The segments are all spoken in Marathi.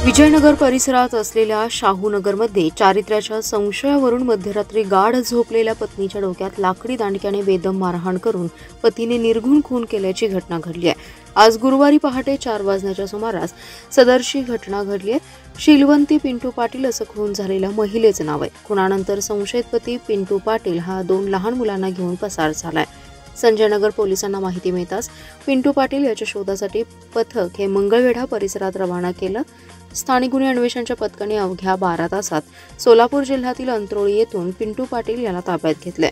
विजयनगर परिसरात असलेल्या शाहूनगरमध्ये चारित्र्याच्या संशयावरून मध्यरात्री गाढ झोपलेल्या पत्नीच्या डोक्यात लाकडी दांडक्याने बेदम मारहाण करून पतीने निर्घृण खून केल्याची घटना घडली आहे। आज गुरुवारी पहाटे 4 वाजण्याच्या सुमारास सदरची घटना घडली आहे। शिलवंती पिंटू पाटील असं खून झालेल्या महिलेचं नाव आहे। खुनानंतर संशयित पती पिंटू पाटील हा 2 लहान मुलांना घेऊन पसार झालाय। संजयनगर पोलिसांना माहिती मिळताच पिंटू पाटील याच्या शोधासाठी पथक हे मंगळवेढा परिसरात रवाना केलं। स्थानिक गुन्हे अन्वेषणच्या पथकाने अवघ्या 12 तासात सोलापूर जिल्ह्यातील अंत्रोळी येथून पिंटू पाटील याला ताब्यात घेतले।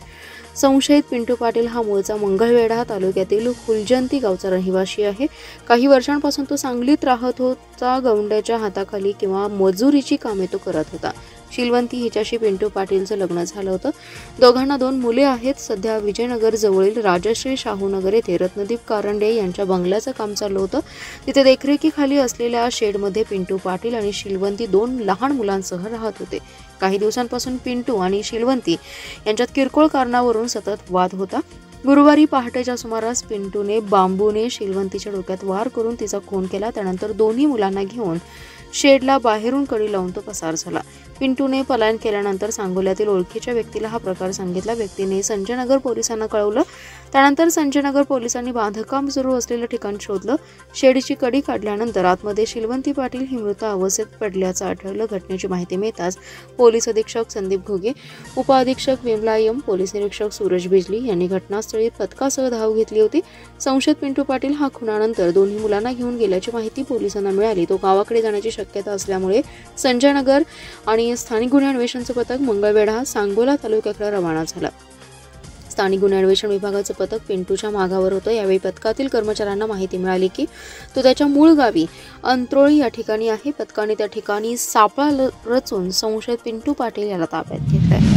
संशयित पिंटू पाटील हा मूळचा मंगळवेढा तालुक्यातील फुलजंती गावचा रहिवासी आहे। काही वर्षांपासून तो सांगलीत राहत होता। गौंड्याच्या हाताखाली किंवा मजुरीची कामे तो करत होता। शिलवंती हिच्याशी पिंटू पाटीलचं लग्न झालं होतं। दोघांना 2 मुले आहेत। सध्या विजयनगर जवळील राजश्री शाहूनगर येथे रत्नदीप कारंडे यांच्या बंगल्याचं काम चालू होतं। तिथे देखरेखीखाली असलेल्या शेडमध्ये पिंटू पाटील आणि शिलवंती 2 लहान मुलांसह राहत होते। काही दिवसांपासून पिंटू आणि शिलवंती यांच्यात किरकोळ कारणावरून सतत वाद होता। गुरुवारी पहाटेच्या सुमारास पिंटूने बांबूने शिलवंतीच्या डोक्यात वार करून तिचा खून केला। त्यानंतर दोन्ही मुलांना घेऊन शेडला बाहेरून कडी लावून तो पसार झाला। पिंटूने पलायन केल्यानंतर सांगोल्यातील ओळखीच्या व्यक्तीला हा प्रकार सांगितला। व्यक्तीने संजयनगर पोलिसांना कळवलं। त्यानंतर संजयनगर पोलिसांनी बांधकाम सुरू असलेल्या ठिकाण शोधलं। शेडची कडी काढल्यानंतर आतमध्ये शिलवंती पाटील ही मृत अवस्थेत पडल्याचं आढळलं। घटनेची माहिती मिळताच पोलीस अधीक्षक संदीप घोगे, उपअधीक्षक विमला एम, पोलीस निरीक्षक सूरज बिजली यांनी घटनास्थळी पथकासह धाव घेतली होती। संशयित पिंटू पाटील हा खुनानंतर दोन्ही मुलांना घेऊन गेल्याची माहिती पोलिसांना मिळाली। तो गावाकडे जाण्याची शक्यता असल्यामुळे संजयनगर आणि स्थानिक गुन्हे अन्वेषणचं पथक मंगळवेढा सांगोला तालुक्याकडे रवाना झालं। स्थानिक गुन्हे अन्वेषण विभागाचं पथक पिंटूच्या मागावर होतं। यावेळी पथकातील कर्मचाऱ्यांना माहिती मिळाली की तो त्याच्या मूळ गावी अंत्रोळी या ठिकाणी आहे। पथकाने त्या ठिकाणी सापळा रचून संशयित पिंटू पाटील याला ताब्यात घेतलाय।